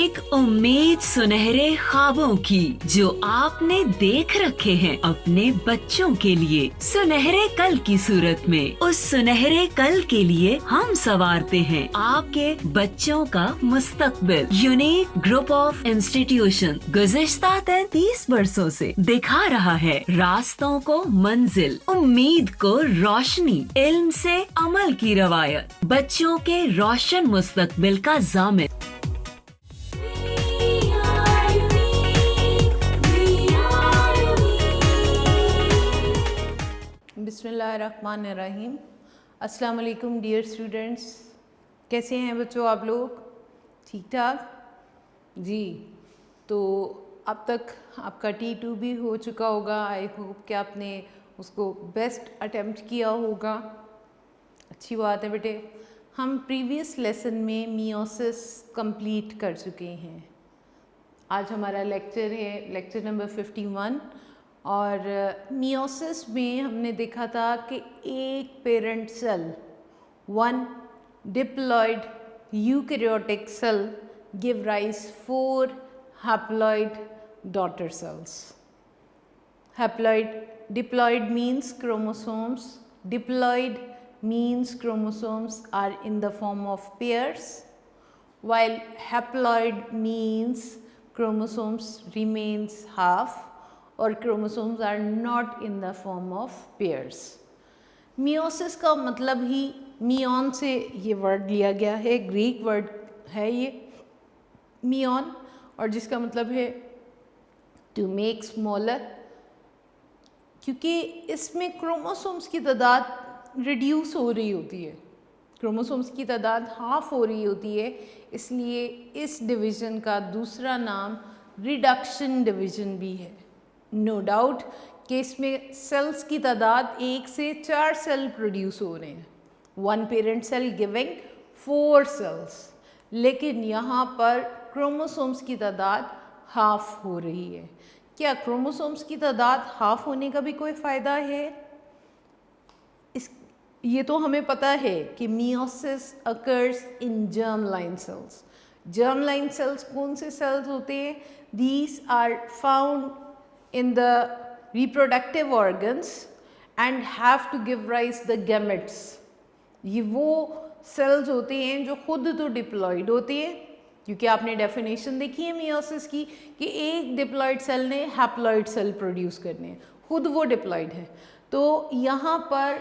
एक उम्मीद सुनहरे ख्वाबों की जो आपने देख रखे हैं अपने बच्चों के लिए, सुनहरे कल की सूरत में। उस सुनहरे कल के लिए हम संवारते हैं आपके बच्चों का मुस्तकबिल। यूनिक ग्रुप ऑफ इंस्टीट्यूशन गुज़िश्ता 33 वर्षों से दिखा रहा है रास्तों को मंजिल, उम्मीद को रोशनी, इल्म से अमल की रवायत, बच्चों के रोशन मुस्तकबिल का जामिन। बिस्मिल्लाहिर्रहमानिर्रहीम। अस्सलाम वालेकुम डियर स्टूडेंट्स, कैसे हैं बच्चों आप लोग? ठीक ठाक जी। तो अब तक आपका T2 भी हो चुका होगा। आई होप कि आपने उसको बेस्ट अटेम्प्ट किया होगा। अच्छी बात है बेटे। हम प्रीवियस लेसन में मियोसिस कंप्लीट कर चुके हैं। आज हमारा लेक्चर है लेक्चर नंबर 51 और मियोसिस में हमने देखा था कि एक parent cell, one diploid eukaryotic cell give rise 4 haploid daughter cells. Haploid, diploid means chromosomes, diploid means chromosomes are in the form of pairs, while haploid means chromosomes remains half और chromosomes are not in the form of pairs. Meiosis का मतलब ही मियोन से ये word लिया गया है, Greek word है ये मियोन, और जिसका मतलब है टू मेक स्मॉलर, क्योंकि इसमें क्रोमोसोम्स की तादाद रिड्यूस हो रही होती है, क्रोमोसोम्स की तादाद हाफ हो रही होती है, इसलिए इस डिवीज़न का दूसरा नाम रिडक्शन डिवीज़न भी है। नो डाउट कि इसमें सेल्स की तादाद 1 से 4 सेल प्रोड्यूस हो रहे हैं, one parent cell giving 4 cells, लेकिन यहाँ पर क्रोमोसोम्स की तादाद हाफ हो रही है। क्या क्रोमोसोम्स की तादाद हाफ होने का भी कोई फ़ायदा है? ये तो हमें पता है कि meiosis occurs in germ line cells. Germ line cells कौन से सेल्स होते हैं? These are found in the reproductive organs and have to give rise the gametes. ये वो सेल्स होते हैं जो खुद तो डिप्लॉइड होते हैं, क्योंकि आपने डेफिनेशन देखी है मियोसिस की कि एक डिप्लॉइड सेल ने हैप्लॉइड सेल प्रोड्यूस करने हैं, खुद वो डिप्लॉइड है। तो यहाँ पर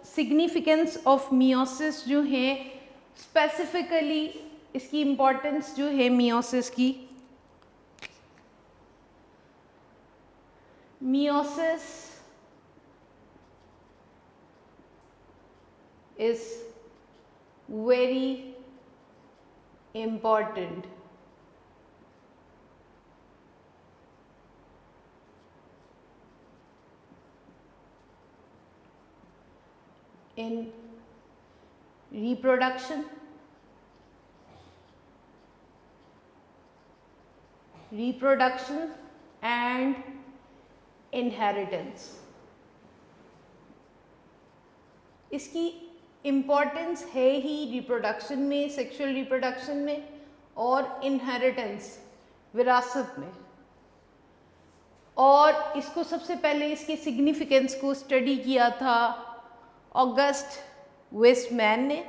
सिग्निफिकेंस ऑफ मियोसिस जो है, स्पेसिफिकली इसकी इम्पोर्टेंस जो है मियोसिस की, meiosis is very important in reproduction, and inheritance। इसकी इम्पॉर्टेंस है ही रिप्रोडक्शन में, सेक्सुअल रिप्रोडक्शन में, और इनहेरिटेंस, विरासत में। और इसको सबसे पहले इसके सिग्निफिकेंस को स्टडी किया था ऑगस्ट वेस्टमैन ने।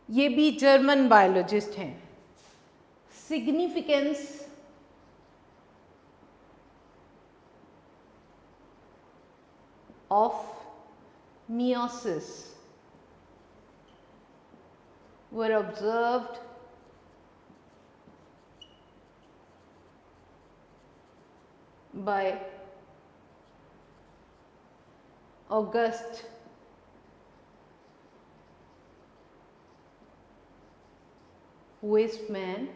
ये भी जर्मन बायोलॉजिस्ट हैं। Significance of meiosis were observed by August Weismann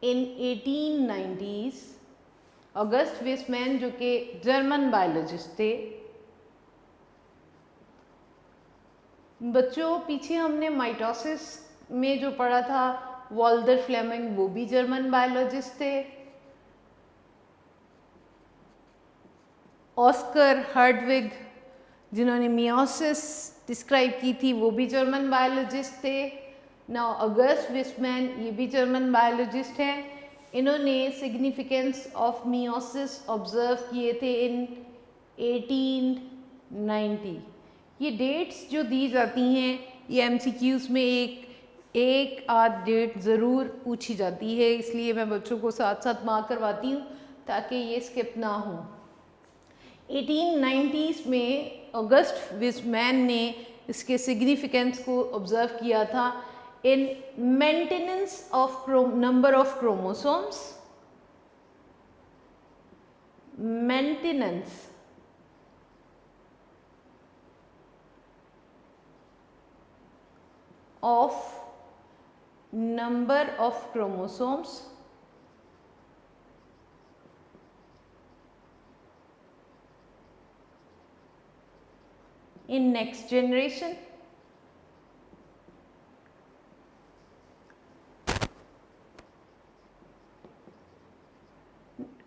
in 1890s। August Westman जो कि जर्मन बायोलॉजिस्ट थे। बच्चों पीछे हमने माइटोसिस में जो पढ़ा था, वॉल्टर फ्लेमिंग, वो भी जर्मन बायोलॉजिस्ट थे। ऑस्कर हर्डविग जिन्होंने मियोसिस डिस्क्राइब की थी वो भी जर्मन बायोलॉजिस्ट थे। नाउ ऑगस्ट विस्मैन, ये भी जर्मन बायोलॉजिस्ट हैं। इन्होंने सिग्निफिकेंस ऑफ मियोसिस ऑब्जर्व किए थे इन 1890। ये डेट्स जो दी जाती हैं ये एमसीक्यूज़ में एक आध डेट ज़रूर पूछी जाती है, इसलिए मैं बच्चों को साथ साथ मार्क करवाती हूँ ताकि ये स्किप ना हो। 1890s में ऑगस्ट विस्मैन ने इसके सिग्निफिकेंस को ऑब्जर्व किया था in maintenance of number of chromosomes, maintenance of number of chromosomes in next generation.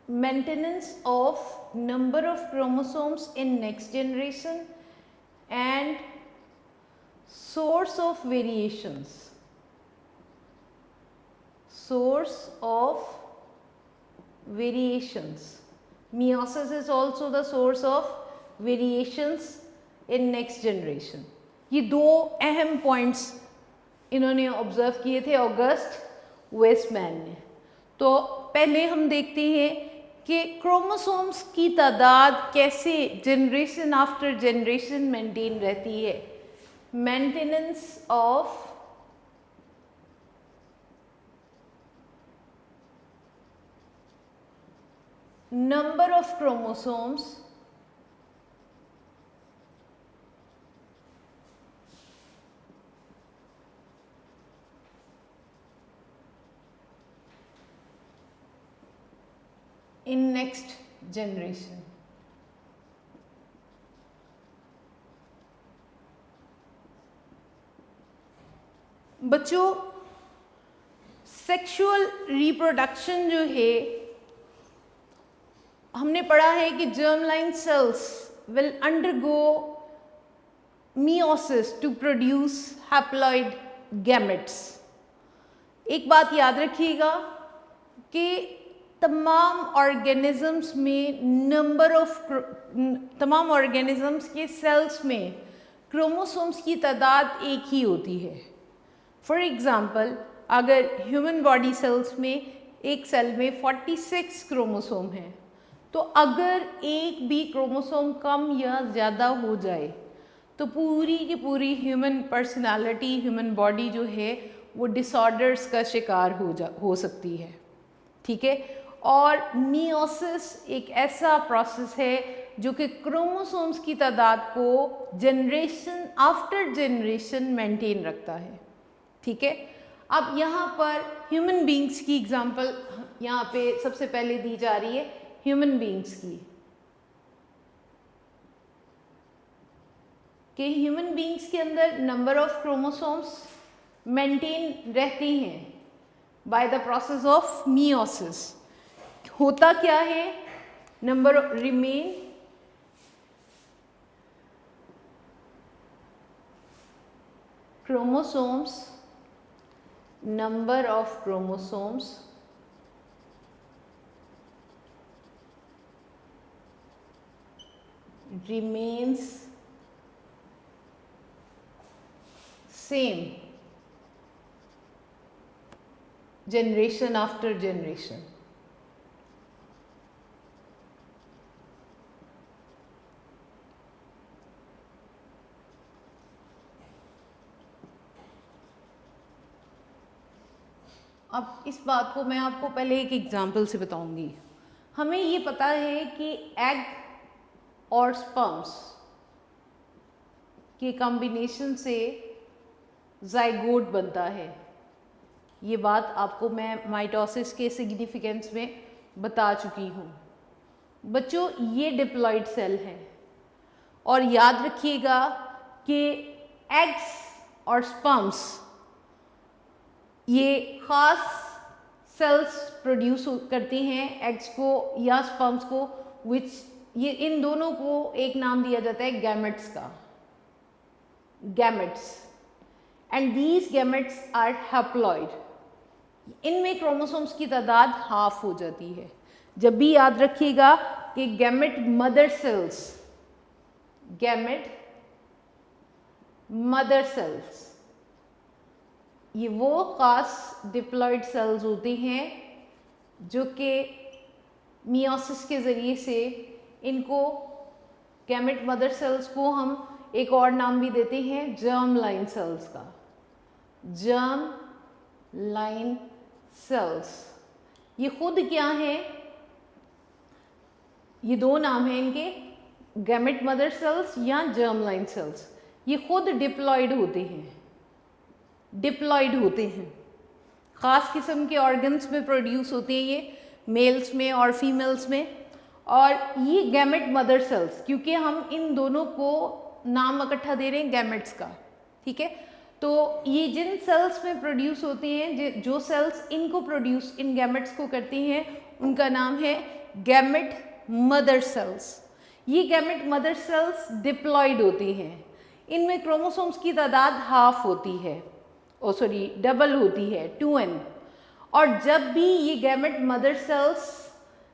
Maintenance of number of chromosomes in next generation and source of variations. Source of variations. Meiosis is also the source of variations in next generation. ये दो अहम points इन्होंने observe किए थे August Westman ने। तो पहले हम देखते हैं कि क्रोमोसोम्स की तादाद कैसे जनरेशन आफ्टर जनरेशन मेंटेन रहती है। Maintenance of number of chromosomes in next generation. बच्चों, सेक्सुअल रिप्रोडक्शन जो है हमने पढ़ा है कि germline cells will undergo meiosis to produce haploid gametes। एक बात याद रखिएगा कि तमाम ऑर्गेनिजम्स में तमाम ऑर्गेनिजम्स के सेल्स में क्रोमोसोम्स की तादाद एक ही होती है। फॉर एग्ज़ाम्पल, अगर ह्यूमन बॉडी सेल्स में एक सेल में 46 क्रोमोसोम हैं, तो अगर एक भी क्रोमोसोम कम या ज़्यादा हो जाए तो पूरी की पूरी ह्यूमन पर्सनालिटी, ह्यूमन बॉडी जो है वो डिसऑर्डर्स का शिकार हो सकती है। ठीक है। और मियोसिस एक ऐसा प्रोसेस है जो कि क्रोमोसोम्स की तादाद को जनरेशन आफ्टर जनरेशन मेंटेन रखता है। ठीक है। अब यहाँ पर ह्यूमन बींग्स की एग्जांपल यहाँ पे सबसे पहले दी जा रही है, ह्यूमन बींग्स की, कि ह्यूमन बींग्स के अंदर नंबर ऑफ क्रोमोसोम्स मेंटेन रहती हैं bye the process of meiosis. होता क्या है, number remain chromosomes, number of chromosomes remains same generation after generation। अब इस बात को मैं आपको पहले एक एग्जाम्पल से बताऊंगी। हमें ये पता है कि एग और स्पर्म्स के कॉम्बिनेशन से जाइगोट बनता है। ये बात आपको मैं माइटोसिस के सिग्निफिकेंस में बता चुकी हूँ। बच्चों, ये डिप्लॉइड सेल है और याद रखिएगा कि एग्स और स्पर्म्स ये ख़ास सेल्स प्रोड्यूस करती हैं एग्स को या स्पर्म्स को, विच ये इन दोनों को एक नाम दिया जाता है गैमेट्स का, gametes, and these gametes are haploid. इनमें क्रोमोसोम्स की तादाद हाफ हो जाती है। जब भी याद रखिएगा कि gamete mother sales, gamete mother sales, ये वो खास डिप्लॉइड सेल्स होते हैं जो कि मियोसिस के ज़रिए से इनको गैमेट मदर सेल्स को हम एक और नाम भी देते हैं जर्म लाइन सेल्स का, जर्म लाइन सेल्स। ये खुद क्या हैं? ये दो नाम हैं इनके, गैमेट मदर सेल्स या जर्म लाइन सेल्स। ये खुद डिप्लॉइड होते हैं, डिप्लॉइड होते हैं, ख़ास किस्म के ऑर्गन्स में प्रोड्यूस होते हैं ये, मेल्स में और फीमेल्स में। और ये गैमेट मदर सेल्स, क्योंकि हम इन दोनों को नाम इकट्ठा दे रहे हैं गैमेट्स का, ठीक है। तो ये जिन सेल्स में प्रोड्यूस होते हैं, जो सेल्स इनको प्रोड्यूस, इन गैमेट्स को करती हैं, उनका नाम है गैमेट मदर सेल्स। ये गैमेट मदर सेल्स डिप्लॉइड होती हैं। इनमें क्रोमोसोम्स की तादाद हाफ होती है, डबल होती है, 2n। और जब भी ये gamete mother sales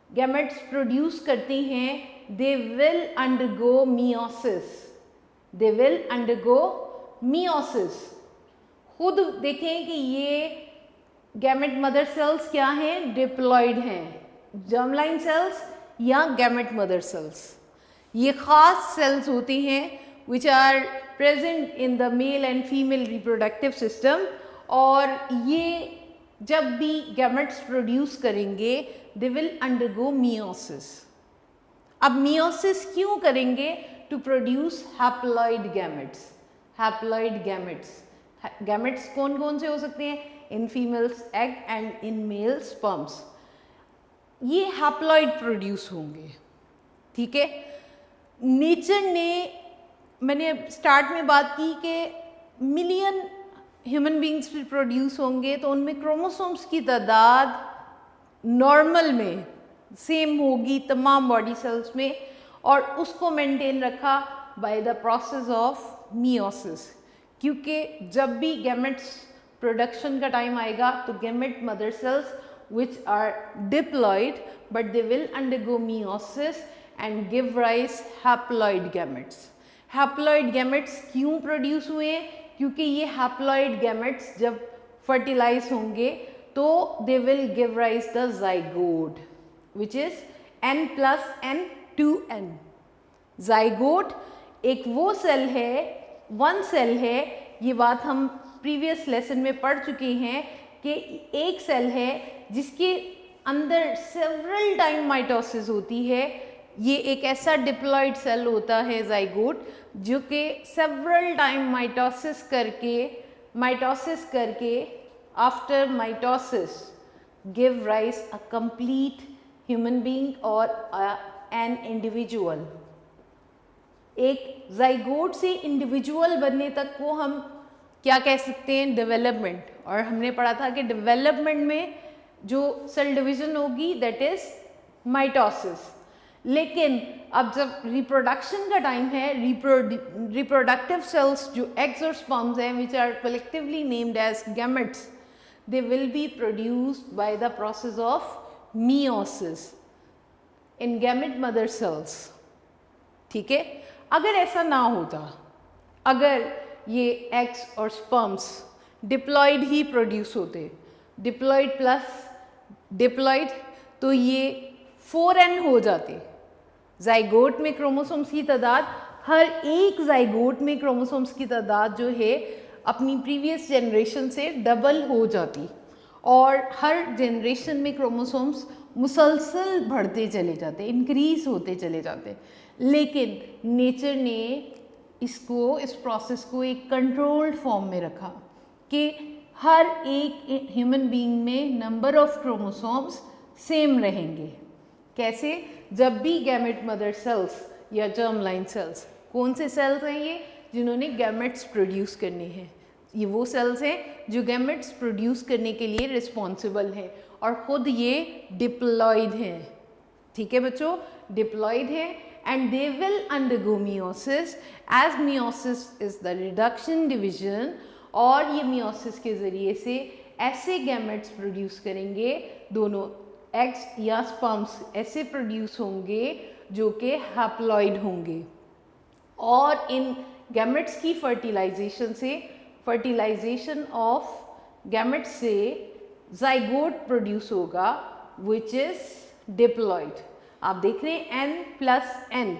gametes produce करती हैं, they will undergo meiosis, they will undergo meiosis. खुद देखें कि ये गैमेट मदर सेल्स क्या हैं? डिप्लॉइड हैं, जर्म लाइन सेल्स या गैमेट मदर सेल्स। ये ख़ास सेल्स होती हैं which are present in the male and female reproductive system, और ये जब भी गैमेट्स प्रोड्यूस करेंगे they will undergo meiosis। अब meiosis क्यों करेंगे? to produce haploid gametes, haploid gametes। Gametes कौन कौन से हो सकते हैं? in females egg and in male sperms। ये हैप्लॉइड प्रोड्यूस होंगे, ठीक है। नेचर ने, मैंने स्टार्ट में बात की कि मिलियन ह्यूमन बींग्स भी प्रोड्यूस होंगे, तो उनमें क्रोमोसोम्स की तादाद नॉर्मल में सेम होगी तमाम बॉडी सेल्स में, और उसको मेंटेन रखा bye the process of meiosis. क्योंकि जब भी गैमेट्स प्रोडक्शन का टाइम आएगा तो gamete mother sales which are diploid but they will undergo meiosis and give rise haploid gametes। Haploid gametes क्यों प्रोड्यूस हुए हैं? क्योंकि ये हैप्लॉइड गैमेट्स जब फर्टिलाइज होंगे तो they will give rise the zygote which is n+n2n। Zygote एक वो सेल है, वन सेल है, ये बात हम प्रीवियस लेसन में पढ़ चुके हैं कि एक सेल है जिसके अंदर सेवरल टाइम माइटोसिस होती है। ये एक ऐसा डिप्लॉइड सेल होता है जाइगोट, जो कि सेवरल टाइम माइटोसिस करके after mitosis give rise a complete human being और एन इंडिविजुअल। एक जाइगोट से इंडिविजुअल बनने तक को हम क्या कह सकते हैं? डेवलपमेंट। और हमने पढ़ा था कि डेवलपमेंट में जो सेल डिवीजन होगी दैट इज माइटोसिस। लेकिन अब जब रिप्रोडक्शन का टाइम है, रिप्रोडक्टिव सेल्स जो एग्स और स्पर्म्स हैं which are collectively named as gametes, they will be produced by the process of meiosis in gamete mother cells, ठीक है। अगर ऐसा ना होता, अगर ये एग्स और स्पर्म्स डिप्लॉइड ही प्रोड्यूस होते, डिप्लॉइड प्लस डिप्लॉइड, तो ये 4n हो जाते। जाइगोट में क्रोमोसोम्स की तादाद, हर एक जाइगोट में क्रोमोसोम्स की तादाद जो है अपनी प्रीवियस जनरेशन से डबल हो जाती, और हर जनरेशन में क्रोमोसोम्स मुसलसल बढ़ते चले जाते, इंक्रीज होते चले जाते। लेकिन नेचर ने इस प्रोसेस को एक कंट्रोल्ड फॉर्म में रखा कि हर एक ह्यूमन बीइंग में नंबर ऑफ क्रोमोसोम्स सेम रहेंगे। कैसे? जब भी गैमेट मदर सेल्स या जर्म लाइन सेल्स, कौन से सेल्स हैं ये? जिन्होंने गैमेट्स प्रोड्यूस करने हैं। ये वो सेल्स हैं जो गैमेट्स प्रोड्यूस करने के लिए रिस्पॉन्सिबल हैं, और ख़ुद ये डिप्लॉइड हैं, ठीक है बच्चों, डिप्लॉइड हैं। and they will undergo meiosis, as meiosis is the reduction division, और ये meiosis के ज़रिए से ऐसे gametes प्रोड्यूस करेंगे, दोनों एग्स या स्पर्म्स ऐसे प्रोड्यूस होंगे जो कि हैप्लॉइड होंगे, और इन गैमेट्स की फर्टिलाइजेशन से, फर्टिलाइजेशन ऑफ गैमेट्स से जाइगोट प्रोड्यूस होगा विच इज डिप्लॉइड। आप देख रहे हैं n+n,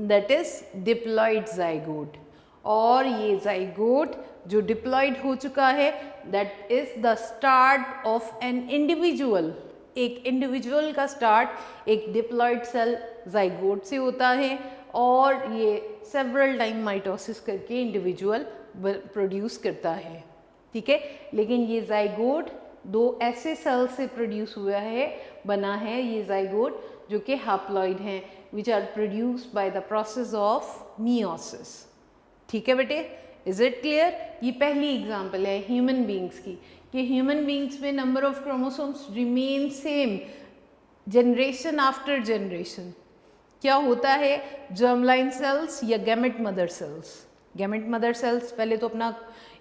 that is diploid zygote, और ये जाइगोट जो डिप्लॉइड हो चुका है that is the start of an individual, एक इंडिविजुअल का स्टार्ट एक डिप्लॉइड सेल जाइगोट से होता है, और ये सेवरल टाइम माइटोसिस करके इंडिविजुअल प्रोड्यूस करता है, ठीक है। लेकिन ये जाइगोट दो ऐसे सेल से प्रोड्यूस हुआ है, बना है ये जाइगोट जो कि हैप्लॉइड हैं, which are produced by the process of meiosis, ठीक है बेटे, इज इट क्लियर। ये पहली एग्जांपल है ह्यूमन बींग्स की, कि ह्यूमन बींग्स में number of chromosomes remain same generation after generation. क्या होता है, जर्मलाइन सेल्स या gamete mother sales, gamete mother sales पहले तो अपना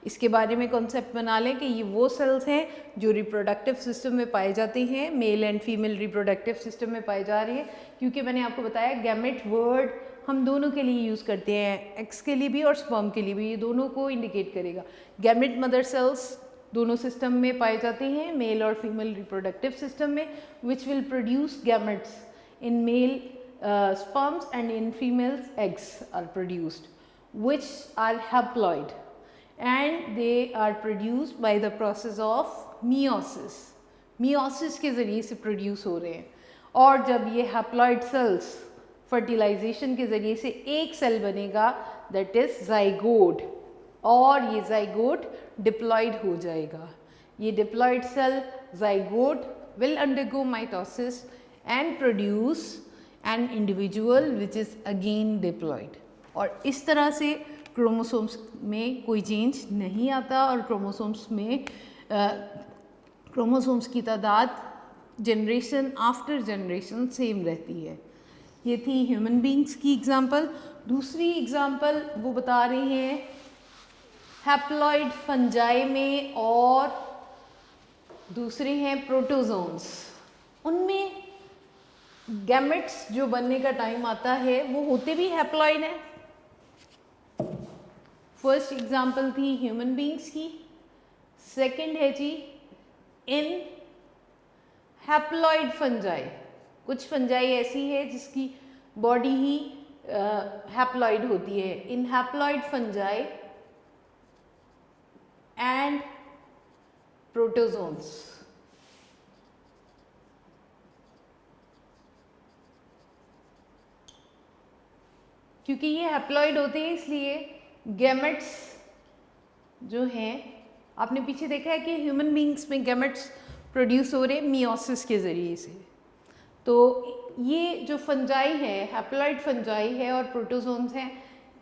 इसके बारे में कॉन्सेप्ट बना लें कि ये वो सेल्स हैं जो रिप्रोडक्टिव सिस्टम में पाए जाते हैं, male and female reproductive system में पाए जा रहे हैं, क्योंकि मैंने आपको बताया गैमेट वर्ड हम दोनों के लिए यूज़ करते हैं, एक्स के लिए भी और स्पर्म के लिए भी, ये दोनों को इंडिकेट करेगा। गैमेट मदर सेल्स दोनों सिस्टम में पाए जाते हैं, मेल और फीमेल रिप्रोडक्टिव सिस्टम में, which will produce gametes in male sperms and in females eggs are produced which are haploid and they are produced by the process of meiosis। meiosis के ज़रिए से produce हो रहे हैं, और जब ये haploid cells फर्टिलाइजेशन के ज़रिए से एक सेल बनेगा दैट इज़ जाइगोट, और ये जाइगोट डिप्लॉइड हो जाएगा। ये diploid cell zygote will undergo mitosis and produce an individual which is again diploid, और इस तरह से क्रोमोसोम्स में कोई चेंज नहीं आता, और क्रोमोसोम्स में क्रोमोसोम्स की तादाद जनरेशन आफ्टर जनरेशन सेम रहती है। ये थी ह्यूमन बींग्स की एग्जांपल। दूसरी एग्जांपल वो बता रहे हैं हैप्लॉइड फंजाई में, और दूसरे हैं प्रोटोजोन्स। उनमें गैमेट्स जो बनने का टाइम आता है वो होते भी हैप्लॉइड हैं। फर्स्ट एग्जांपल थी ह्यूमन बींग्स की, सेकंड है जी इन हैप्लॉइड फंजाई। कुछ फंजाई ऐसी है जिसकी बॉडी ही हैप्लॉइड होती है। इन हैप्लॉइड फंजाई एंड प्रोटोजोन्स, क्योंकि ये हैप्लॉइड होते हैं इसलिए गैमेट्स जो हैं, आपने पीछे देखा है कि ह्यूमन बींग्स में गैमेट्स प्रोड्यूस हो रहे मियोसिस के ज़रिए से। तो ये जो फंजाई है हैप्लॉइड फंजाई है और प्रोटोजोन्स हैं,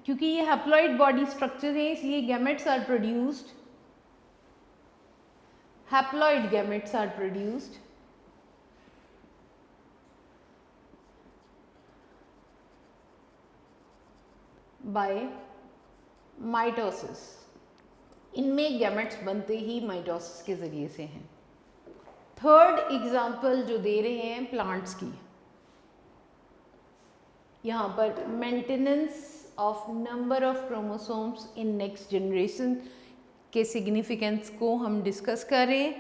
क्योंकि ये हैप्लॉइड बॉडी स्ट्रक्चर है इसलिए gametes are produced, haploid gametes are produced by mitosis. इनमें गैमेट्स बनते ही माइटोसिस के ज़रिए से हैं। थर्ड एग्जाम्पल जो दे रहे हैं प्लांट्स की, यहाँ पर maintenance of number of chromosomes in next generation के सिग्निफिकेंस को हम डिस्कस करें।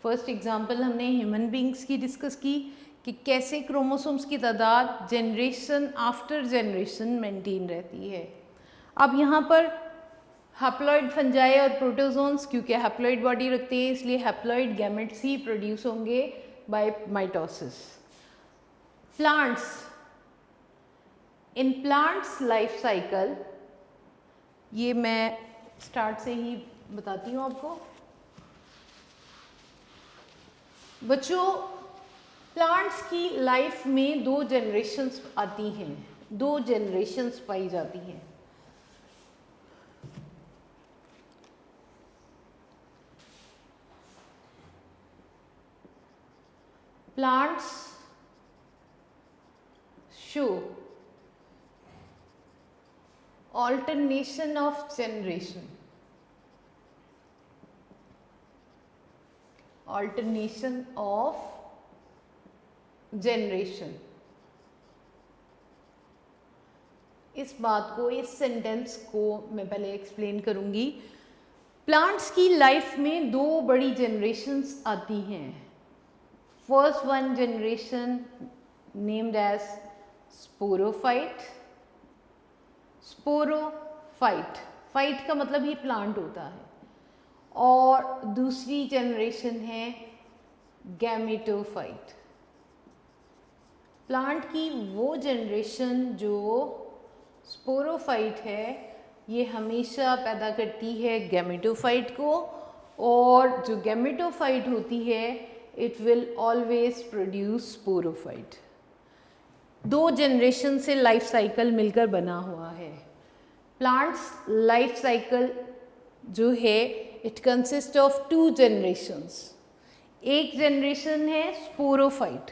फर्स्ट एग्जाम्पल हमने ह्यूमन बींग्स की डिस्कस की कि कैसे क्रोमोसोम्स की तादाद जनरेशन आफ्टर जनरेशन मेंटेन रहती है। अब यहाँ पर हैप्लॉइड फंजाई और प्रोटोजोन्स क्योंकि हैप्लॉइड बॉडी रखते हैं इसलिए हैप्लॉइड गैमेट्स ही प्रोड्यूस होंगे by mitosis. Plants, in plants life cycle, ये मैं स्टार्ट से ही बताती हूँ आपको बच्चों। प्लांट्स की लाइफ में दो जनरेशन्स आती हैं, दो जनरेशन्स पाई जाती हैं। Plants show alternation of generation, alternation of generation। इस बात को, इस सेंटेंस को मैं पहले एक्सप्लेन करूंगी। प्लांट्स की लाइफ में दो बड़ी जनरेशन्स आती हैं। First one generation named as sporophyte, sporophyte, phyte का मतलब ही प्लांट होता है, और दूसरी जनरेशन है गैमेटोफाइट। प्लांट की वो जनरेशन जो स्पोरोफाइट है ये हमेशा पैदा करती है गैमेटोफाइट को, और जो गैमेटोफाइट होती है it will always produce sporophyte. दो जनरेशन से लाइफ साइकिल मिलकर बना हुआ है। प्लांट्स लाइफ साइकिल जो है it consist of two generations. एक जनरेशन है स्पोरोफाइट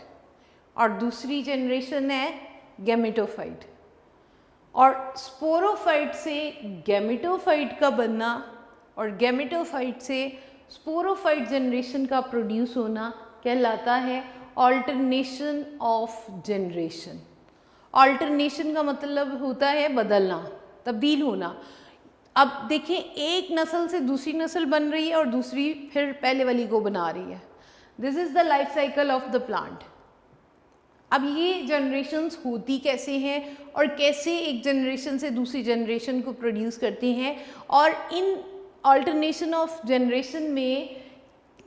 और दूसरी जनरेशन है गैमेटोफाइट। और स्पोरोफाइट से गैमेटोफाइट का बनना और गैमेटोफाइट से स्पोरोफाइट जनरेशन का प्रोड्यूस होना कहलाता है ऑल्टरनेशन ऑफ जनरेशन। ऑल्टरनेशन का मतलब होता है बदलना, तब्दील होना। अब देखिए, एक नस्ल से दूसरी नस्ल बन रही है और दूसरी फिर पहले वाली को बना रही है। This is the life cycle of the plant. अब ये जनरेशन्स होती कैसे हैं और कैसे एक जनरेशन से दूसरी जनरेशन को प्रोड्यूस करती हैं, और इन ऑल्टरनेशन ऑफ जनरेशन में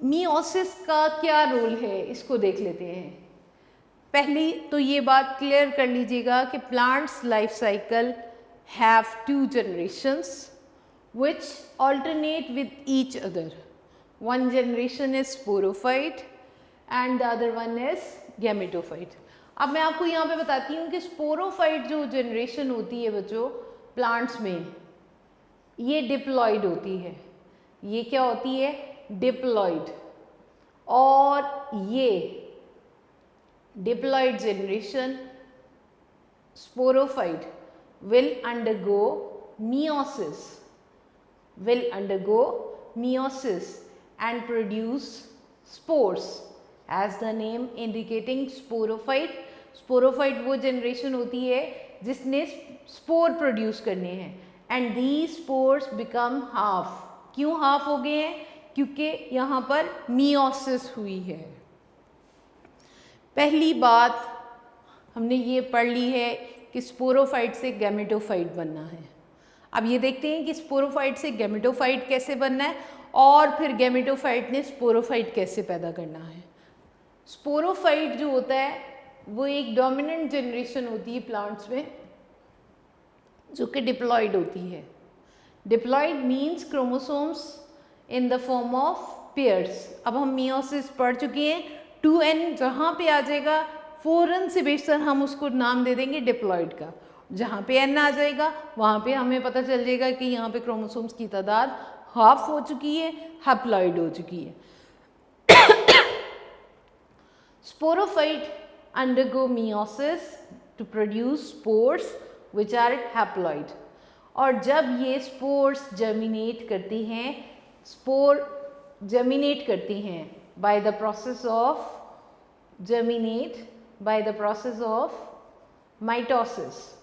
मियोसिस का क्या रोल है इसको देख लेते हैं। पहली तो ये बात क्लियर कर लीजिएगा कि plants life cycle have two generations which alternate with each other. One generation is sporophyte and the other one is gametophyte. अब मैं आपको यहाँ पे बताती हूँ कि स्पोरोफाइट जो जनरेशन होती है बच्चों प्लांट्स में, ये डिप्लॉइड होती है। ये क्या होती है? डिप्लॉइड। और ये diploid generation sporophyte will undergo meiosis, will undergo meiosis and produce spores, as the name indicating sporophyte। sporophyte वो जनरेशन होती है जिसने स्पोर प्रोड्यूस करने हैं, and these spores become half। क्यों हाफ हो गए हैं? क्योंकि यहाँ पर meiosis हुई है। पहली बात हमने ये पढ़ ली है कि स्पोरोफाइट से गैमेटोफाइट बनना है। अब ये देखते हैं कि स्पोरोफाइट से गैमेटोफाइट कैसे बनना है और फिर गैमेटोफाइट ने स्पोरोफाइट कैसे पैदा करना है। स्पोरोफाइट जो होता है वो एक डोमिनेंट जनरेशन होती है प्लांट्स में जो कि डिप्लॉइड होती है। Diploid means chromosomes in the form of pairs. अब हम मियोसिस पढ़ चुके हैं। 2n जहाँ पे आ जाएगा फ़ौरन से बेशतर हम उसको नाम दे देंगे डिप्लॉइड का। जहाँ पे n आ जाएगा वहाँ पे हमें पता चल जाएगा कि यहाँ पे क्रोमोसोम्स की तादाद हाफ हो चुकी है, हैप्लॉइड हो चुकी है। Sporophyte undergo meiosis to produce spores which are haploid. और जब ये स्पोर्स जर्मिनेट करती हैं, स्पोर जर्मिनेट करती हैं bye the process of germinate by the process of mitosis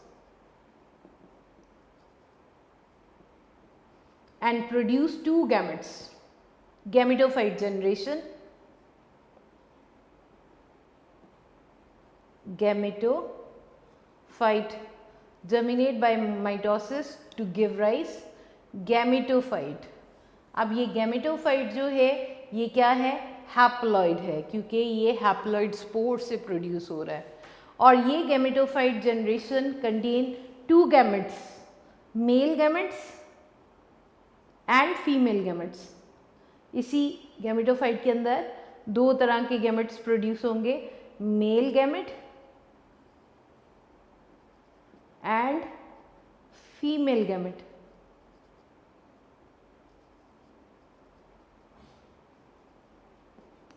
and produce two gametes, gametophyte generation, gametophyte germinate by mitosis to give rise gametophyte। अब ये gametophyte जो है ये क्या है? हैप्लॉइड है, क्योंकि ये हैप्लॉइड स्पोर से प्रोड्यूस हो रहा है। और ये gametophyte generation contain two gametes, male gametes and female gametes. इसी गैमेटोफाइट के अंदर दो तरह के गैमेट्स प्रोड्यूस होंगे, male gamete and female gamete.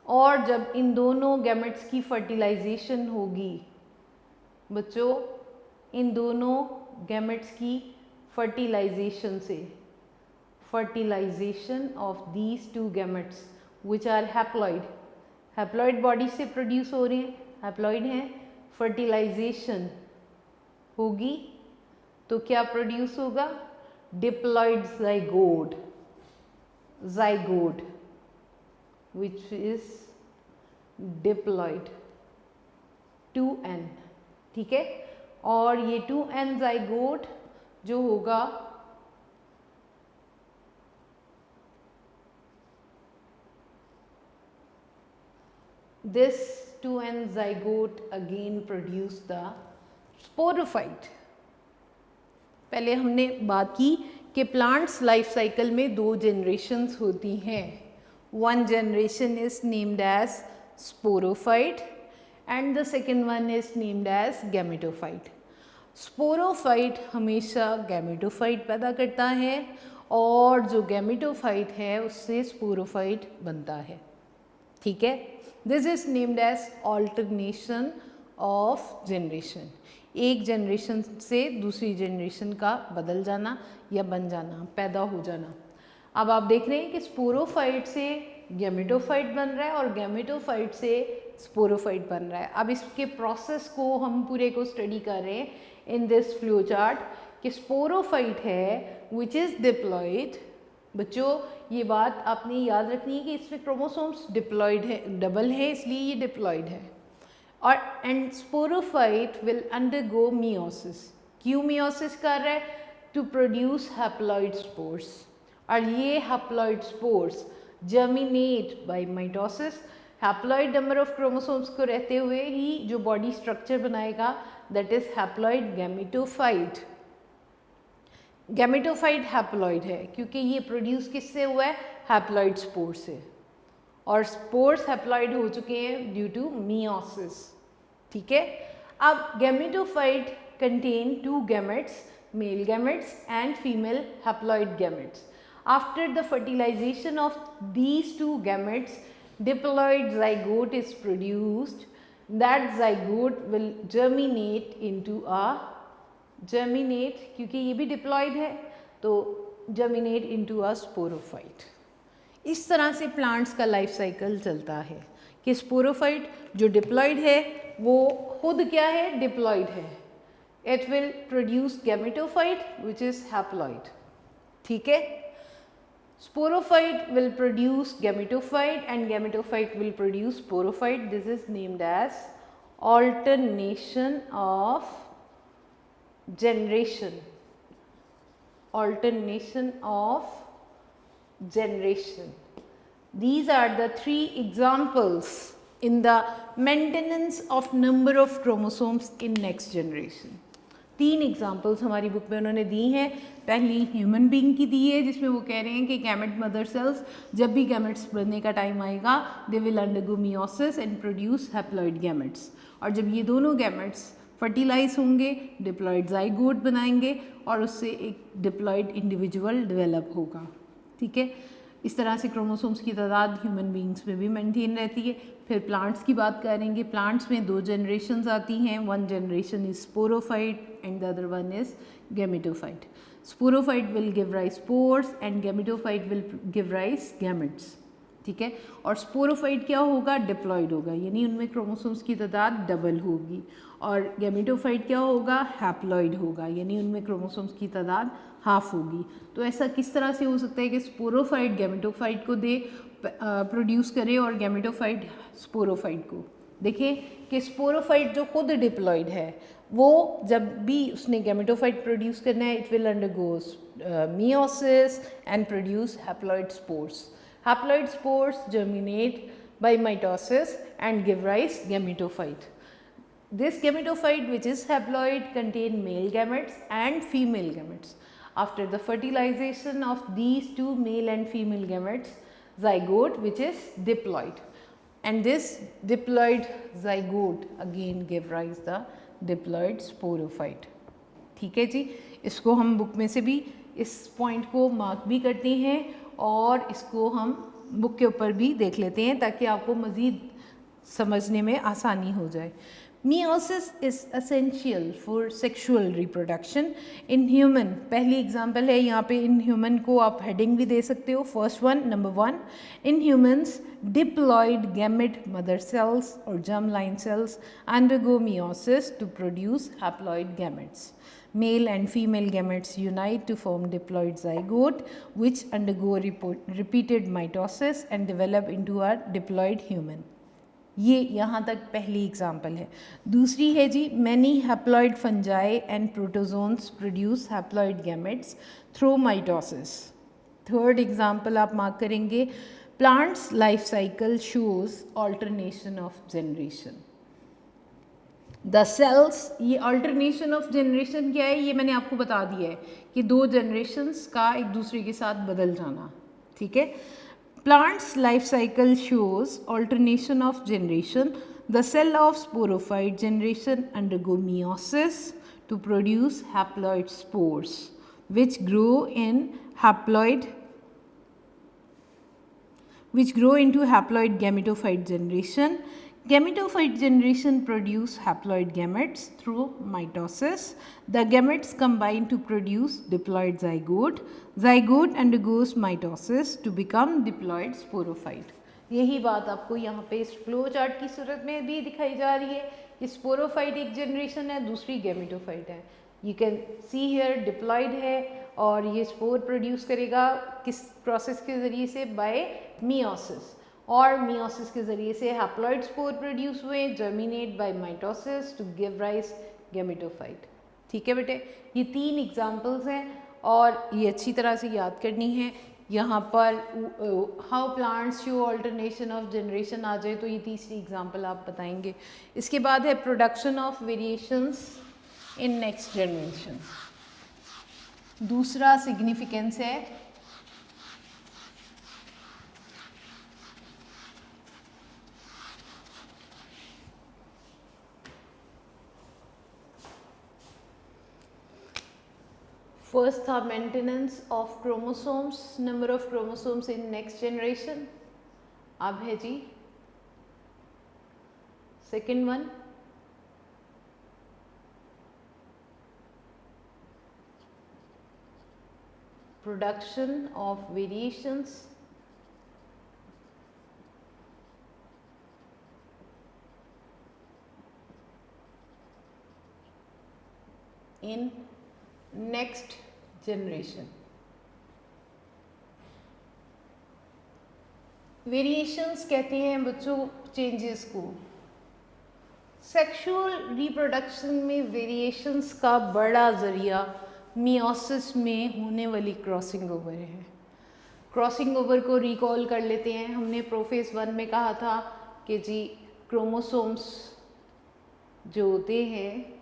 और जब इन दोनों गैमेट्स की फर्टिलाइजेशन होगी बच्चों, इन दोनों गैमेट्स की फर्टिलाइजेशन से, fertilisation of these two gametes which are haploid, haploid body से प्रोड्यूस हो रहे हैं, हैप्लॉइड हैं, फर्टिलाइजेशन होगी तो क्या प्रोड्यूस होगा, diploid zygote, zygote which is diploid 2n, ठीक है। और ये 2n ज़ाइगोट जो होगा this 2n zygote again produce the sporophyte। पहले हमने बात की कि प्लांट्स लाइफ साइकिल में 2 जनरेशन्स होती हैं। One generation is named as sporophyte and the second one is named as gametophyte. Sporophyte हमेशा गैमेटोफाइट पैदा करता है और जो गैमेटोफाइट है उससे स्पोरोफाइट बनता है, ठीक है। This is named as alternation of generation, एक जनरेशन से दूसरी जनरेशन का बदल जाना या बन जाना, पैदा हो जाना। अब आप देख रहे हैं कि स्पोरोफाइट से गैमेटोफाइट बन रहा है और गैमेटोफाइट से स्पोरोफाइट बन रहा है। अब इसके प्रोसेस को हम पूरे को स्टडी कर रहे हैं इन दिस फ्लो चार्ट कि स्पोरोफाइट है विच इज़ डिप्लॉइड। बच्चों ये बात आपने याद रखनी है कि इसमें क्रोमोसोम्स डिप्लॉइड है, डबल है, इसलिए ये डिप्लॉइड है। और and sporophyte will undergo meiosis. क्यों मियोसिस कर रहा है? To produce haploid spores. और ये haploid spores germinate by mitosis. Haploid number of chromosomes को रहते हुए ही जो बॉडी स्ट्रक्चर बनाएगा that is haploid gametophyte. Gametophyte haploid है क्योंकि ये प्रोड्यूस किससे हुआ है? हैप्लॉइड स्पोर से। और स्पोर्स हैप्लॉइड हो चुके हैं ड्यू टू मियोसिस, ठीक है। अब gametophyte contain 2 gametes, male gametes and female haploid gametes. After the fertilisation of these 2 gametes, diploid zygote is produced. That zygote will germinate into a germinate, क्योंकि ये भी diploid है तो germinate into a sporophyte। इस तरह से plants का life cycle चलता है कि स्पोरोफाइट जो डिप्लॉइड है वो खुद क्या है? डिप्लॉइड है। It will produce gametophyte which is haploid, ठीक है। Sporophyte will produce gametophyte and gametophyte will produce sporophyte. This is named as alternation of generation. Alternation of generation. These are the 3 examples in the maintenance of number of chromosomes in next generation. 3 examples हमारी book में उन्होंने दी हैं। पहली human being की दी है जिसमें वो कह रहे हैं कि गैमेट मदर सेल्स जब भी गैमेट्स बनने का टाइम आएगा they will undergo meiosis and produce haploid gametes. और जब ये दोनों गैमेट्स फर्टिलाइज होंगे डिप्लॉइड ज़ाइगोट बनाएंगे और उससे एक डिप्लॉइड इंडिविजुअल डेवलप होगा, ठीक है। इस तरह से क्रोमोसोम्स की तादाद ह्यूमन बीइंग्स में भी मेंटेन रहती है। फिर प्लांट्स की बात करेंगे। प्लांट्स में 2 जनरेशन्स आती हैं। One generation is sporophyte and the other one is gametophyte. Sporophyte will give rise spores and gametophyte will give rise gametes, ठीक है। और स्पोरोफाइट क्या होगा? डिप्लॉइड होगा, यानी उनमें क्रोमोसोम्स की तादाद डबल होगी। और गैमेटोफाइट क्या होगा? हैप्लॉइड होगा, यानी उनमें क्रोमोसोम्स की तादाद हाफ होगी। तो ऐसा किस तरह से हो सकता है कि स्पोरोफाइट गैमेटोफाइट को दे प्रोड्यूस करे और गैमेटोफाइट स्पोरोफाइट को? देखें कि स्पोरोफाइट जो खुद डिप्लॉइड है वो जब भी उसने गैमेटोफाइट प्रोड्यूस करना है it will undergo meiosis and produce haploid spores. Haploid spores germinate by mitosis and give rise gametophyte. This gametophyte which is haploid contain male gametes and female gametes. After the fertilization of these 2 male and female gametes, zygote which is diploid, and this diploid zygote again give rise the diploid sporophyte, ठीक है जी। इसको हम book में से भी इस point को mark भी करते हैं और इसको हम बुक के ऊपर भी देख लेते हैं ताकि आपको मज़ीद समझने में आसानी हो जाए। Meiosis is essential for sexual reproduction in human. पहली एग्जाम्पल है यहाँ पे in human को आप हेडिंग भी दे सकते हो. First one, number 1, in humans diploid gamete mother cells or germline cells undergo meiosis to produce haploid gametes. Male and female gametes unite to form diploid zygote which undergo repeated mitosis and develop into a diploid human. ये यहाँ तक पहली example है. दूसरी है जी, many haploid fungi and protozoans produce haploid gametes through mitosis. Third example आप mark करेंगे, plants life cycle shows alternation of generation. The cells, ये ऑल्टरनेशन ऑफ जनरेशन क्या है, ये मैंने आपको बता दिया है कि 2 जनरेशन्स का एक दूसरे के साथ बदल जाना. ठीक है. Plants' life cycle shows alternation of generation. The cell of sporophyte generation undergo meiosis to produce haploid spores, which grow into haploid gametophyte generation. Gametophyte generation produce haploid gametes through mitosis. The gametes combine to produce diploid zygote. Zygote undergoes mitosis to become diploid sporophyte. यही बात आपको यहाँ पे इस flow chart की सूरत में भी दिखाई जा रही है. ये स्पोरोफाइट एक जनरेशन है, दूसरी गैमेटोफाइट है. You can see here diploid है और ये स्पोर प्रोड्यूस करेगा किस प्रोसेस के ज़रिए से, बाय मियोसिस. और मियोसिस के ज़रिए से हैप्लॉइड स्पोर प्रोड्यूस हुए, germinate by mitosis to give rise gametophyte. ठीक है बेटे, ये 3 एग्जांपल्स हैं और ये अच्छी तरह से याद करनी है. यहाँ पर how plants show alternation of generation आ जाए तो ये तीसरी एग्जांपल आप बताएंगे. इसके बाद है production of variations in next generation. दूसरा सिग्निफिकेंस है फर्स्ट था maintenance of chromosomes, number of chromosomes in next generation. अब है जी second one, production of variations in next generation. Variations कहते हैं बच्चों चेंजेस को. सेक्सुअल रिप्रोडक्शन में वेरिएशंस का बड़ा ज़रिया मियोसिस में होने वाली क्रॉसिंग ओवर है. क्रॉसिंग ओवर को रिकॉल कर लेते हैं. हमने प्रोफेस 1 में कहा था कि जी क्रोमोसोम्स जो होते हैं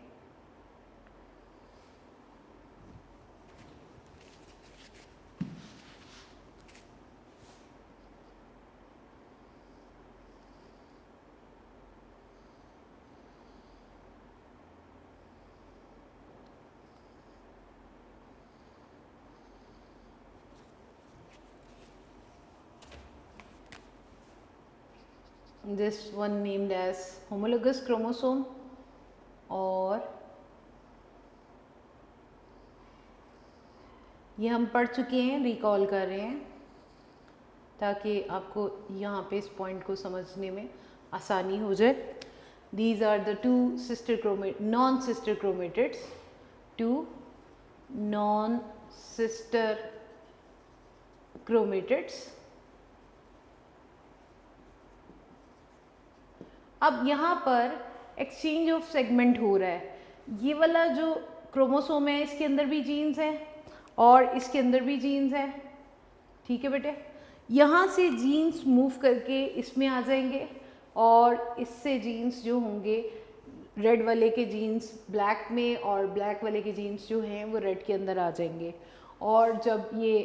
this one named as homologous chromosome और ये हम पढ़ चुके हैं, रिकॉल कर रहे हैं ताकि आपको यहाँ पे इस पॉइंट को समझने में आसानी हो जाए. These are the non-sister chromatids, 2 non-sister chromatids. अब यहाँ पर एक्सचेंज ऑफ सेगमेंट हो रहा है. ये वाला जो क्रोमोसोम है इसके अंदर भी जीन्स हैं और इसके अंदर भी जीन्स हैं. ठीक है बेटे, यहाँ से जीन्स मूव करके इसमें आ जाएंगे और इससे जीन्स जो होंगे रेड वाले के जीन्स ब्लैक में और ब्लैक वाले के जीन्स जो हैं वो रेड के अंदर आ जाएंगे. और जब ये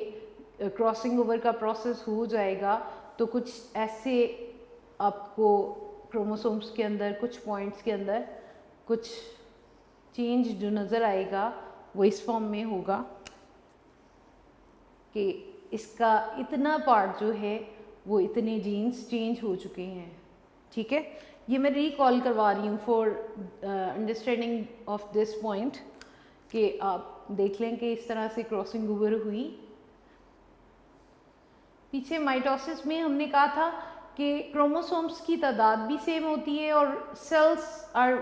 क्रॉसिंग ओवर का प्रोसेस हो जाएगा तो कुछ ऐसे आपको क्रोमोसोम्स के अंदर कुछ पॉइंट्स के अंदर कुछ चेंज जो नज़र आएगा वो इस फॉर्म में होगा कि इसका इतना पार्ट जो है वो इतने जीन्स चेंज हो चुके हैं. ठीक है, ये मैं रिकॉल करवा रही हूँ for understanding of this point, कि आप देख लें कि इस तरह से क्रॉसिंग ओवर हुई। पीछे माइटोसिस में हमने कहा था कि क्रोमोसोम्स की तादाद भी सेम होती है और सेल्स आर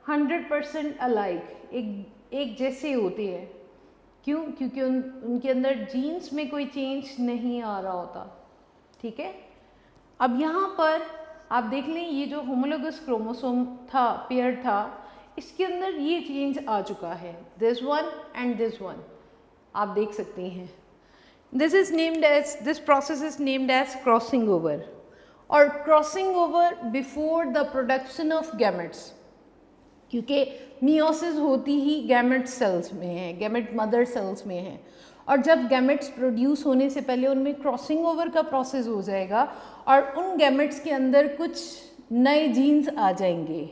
100% अलाइक, एक जैसे होते हैं। क्यों? क्योंकि उनके अंदर जीन्स में कोई चेंज नहीं आ रहा होता। ठीक है, अब यहाँ पर आप देख लें, ये जो होमोलोगस क्रोमोसोम था, पेयर था, इसके अंदर ये चेंज आ चुका है, this one and this one, आप देख सकते हैं। This process is named as crossing over, और crossing over before the production of gametes, क्योंकि मियोसिस होती ही गैमेट सेल्स में है, गैमेट मदर सेल्स में है, और जब गैमेट्स प्रोड्यूस होने से पहले उनमें क्रॉसिंग ओवर का प्रोसेस हो जाएगा और उन गैमेट्स के अंदर कुछ नए जीन्स आ जाएंगे।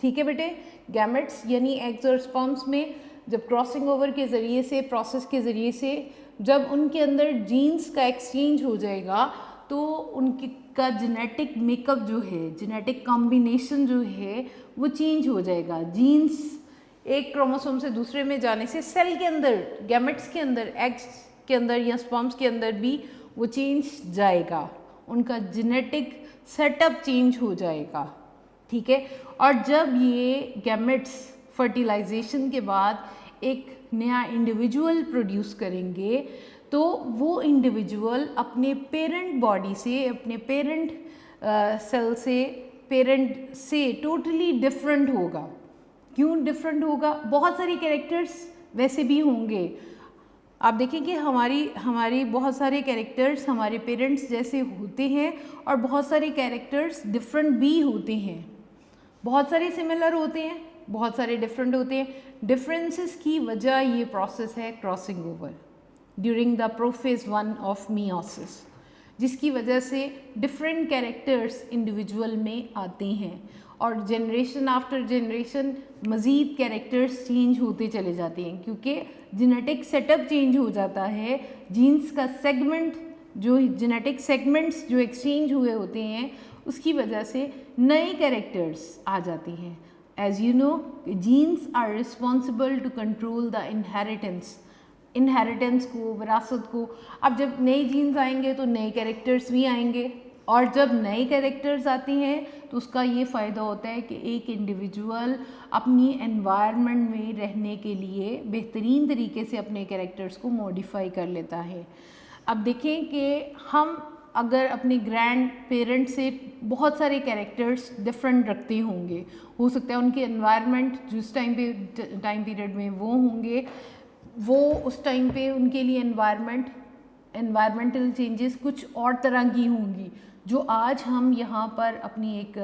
ठीक है बेटे, गैमेट्स यानी एग्स और स्पर्म्स में जब क्रॉसिंग ओवर के ज़रिए से, प्रोसेस के ज़रिए से जब उनके अंदर जीन्स का एक्सचेंज हो जाएगा तो उनकी का जेनेटिक मेकअप जो है, जेनेटिक कॉम्बिनेशन जो है वो चेंज हो जाएगा। जीन्स एक क्रोमोसोम से दूसरे में जाने से सेल के अंदर, गैमेट्स के अंदर, एग्स के अंदर या स्पर्म्स के अंदर भी वो चेंज जाएगा, उनका जेनेटिक सेटअप चेंज हो जाएगा। ठीक है, और जब ये गैमेट्स फर्टिलाइजेशन के बाद एक नया इंडिविजुअल प्रोड्यूस करेंगे तो वो इंडिविजुअल अपने पेरेंट बॉडी से, अपने पेरेंट सेल से, पेरेंट से टोटली डिफरेंट होगा। क्यों डिफरेंट होगा? बहुत सारे कैरेक्टर्स वैसे भी होंगे। आप देखें कि हमारी बहुत सारे कैरेक्टर्स हमारे पेरेंट्स जैसे होते हैं और बहुत सारे कैरेक्टर्स डिफरेंट भी होते हैं। बहुत सारे सिमिलर होते हैं, बहुत सारे डिफरेंट होते हैं। डिफरेंसेस की वजह ये प्रोसेस है crossing over during the prophase 1 of meiosis, जिसकी वजह से डिफरेंट कैरेक्टर्स इंडिविजुअल में आते हैं और जनरेशन आफ्टर जनरेशन मज़ीद कैरेक्टर्स चेंज होते चले जाते हैं, क्योंकि जेनेटिक सेटअप चेंज हो जाता है। जीन्स का सेगमेंट, जो जेनेटिक सेगमेंट्स जो एक्सचेंज हुए होते हैं, उसकी वजह से नए कैरेक्टर्स आ जाते हैं। As you know, genes are responsible to control the inheritance को, विरासत को। अब जब नए जीन्स आएंगे तो नए कैरेक्टर्स भी आएंगे, और जब नए कैरेक्टर्स आते हैं तो उसका ये फ़ायदा होता है कि एक इंडिविजुअल अपनी एनवायरनमेंट में रहने के लिए बेहतरीन तरीके से अपने कैरेक्टर्स को मॉडिफाई कर लेता है। अब देखें कि हम अगर अपने ग्रैंड पेरेंट्स से बहुत सारे कैरेक्टर्स डिफरेंट रखते होंगे, हो सकता है उनके एनवायरनमेंट जिस टाइम पीरियड में वो होंगे, वो उस टाइम पे उनके लिए एनवायरमेंटल चेंजेस कुछ और तरह की होंगी, जो आज हम यहाँ पर अपनी एक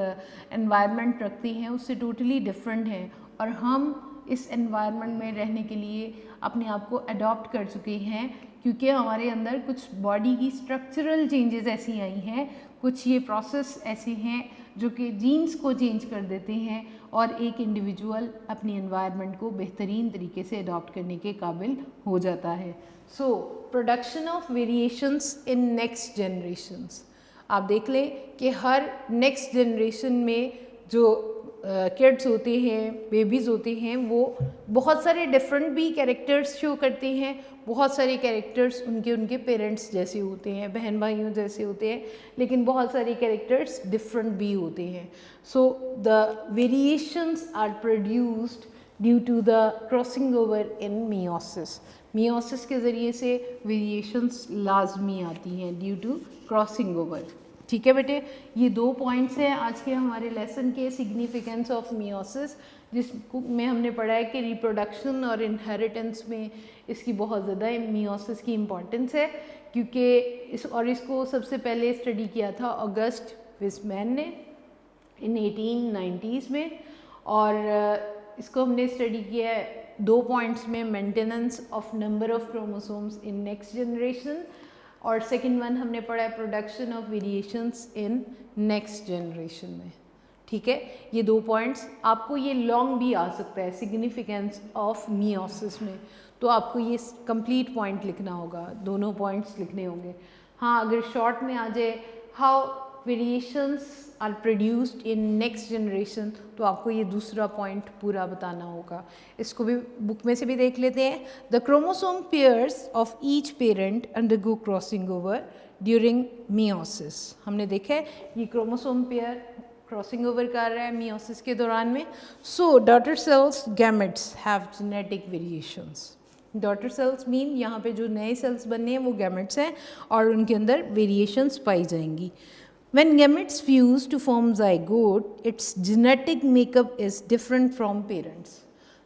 एनवायरनमेंट रखते हैं उससे टोटली डिफरेंट है, और हम इस एनवायरनमेंट में रहने के लिए अपने आप को अडॉप्ट कर चुके हैं, क्योंकि हमारे अंदर कुछ बॉडी की स्ट्रक्चरल चेंजेस ऐसी आई हैं, कुछ ये प्रोसेस ऐसे हैं जो कि जीन्स को चेंज कर देते हैं और एक इंडिविजुअल अपनी एनवायरनमेंट को बेहतरीन तरीके से अडॉप्ट करने के काबिल हो जाता है। So production of variations in next generations, आप देख लें कि हर नेक्स्ट जनरेशन में जो किड्स होते हैं, बेबीज़ होते हैं, वो बहुत सारे डिफरेंट भी कैरेक्टर्स शो करते हैं। बहुत सारे कैरेक्टर्स उनके पेरेंट्स जैसे होते हैं, बहन भाइयों जैसे होते हैं, लेकिन बहुत सारे कैरेक्टर्स डिफरेंट भी होते हैं। So the variations are produced due to the crossing over in meiosis. Meiosis के ज़रिए से वेरिएशंस लाजमी आती हैं ड्यू टू क्रॉसिंग ओवर। ठीक है बेटे, ये 2 पॉइंट्स हैं आज के हमारे लेसन के, सिग्निफिकेंस ऑफ मियोसिस, जिसमें हमने पढ़ा है कि रिप्रोडक्शन और इनहेरिटेंस में इसकी बहुत ज़्यादा मियोसिस की इम्पॉर्टेंस है, क्योंकि इसको सबसे पहले स्टडी किया था ऑगस्ट विसमैन ने इन 1890s में, और इसको हमने स्टडी किया है 2 पॉइंट्स में, maintenance of number of chromosomes in next generation, और सेकंड वन हमने पढ़ा है production of variations in next generation में। ठीक है, ये 2 पॉइंट्स, आपको ये लॉन्ग भी आ सकता है सिग्निफिकेंस ऑफ मियोसिस में, तो आपको ये कंप्लीट पॉइंट लिखना होगा, दोनों पॉइंट्स लिखने होंगे। हाँ, अगर शॉर्ट में आ जाए how variations are produced in next generation, तो आपको ये दूसरा पॉइंट पूरा बताना होगा। इसको भी बुक में से भी देख लेते हैं। The chromosome pairs of each parent undergo crossing over during meiosis. हमने देखा है ये क्रोमोसोम पेयर क्रॉसिंग ओवर कर रहा है मियोसिस के दौरान में। So daughter cells gametes have genetic variations. Daughter cells mean यहाँ पे जो नए सेल्स बनने हैं वो गैमेट्स हैं और उनके अंदर वेरिएशंस पाई जाएंगी। When gametes fuse to form zygote, its genetic makeup is different from parents.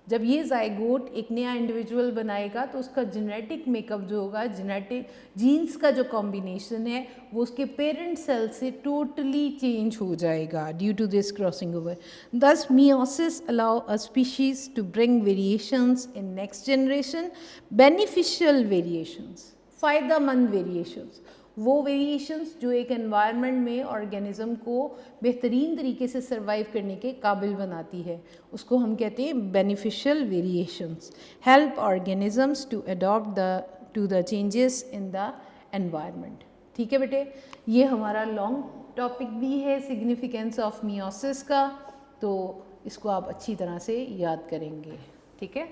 जब ये zygote एक नया इंडिविजुअल बनाएगा तो उसका जेनेटिक मेकअप जो होगा, जेनेटिक जीन्स का जो कॉम्बिनेशन है वो उसके पेरेंट सेल से टोटली चेंज हो जाएगा due to this crossing over. Thus meiosis allow a species to bring variations in next generation, beneficial variations, फ़ायदेमंद वेरिएशंस, वो वेरिएशंस जो एक एनवायरनमेंट में ऑर्गेनिज्म को बेहतरीन तरीके से सर्वाइव करने के काबिल बनाती है, उसको हम कहते हैं beneficial variations. Help organisms to adopt to the changes in the environment. ठीक है बेटे, ये हमारा लॉन्ग टॉपिक भी है सिग्निफिकेंस ऑफ मियोसिस का, तो इसको आप अच्छी तरह से याद करेंगे। ठीक है।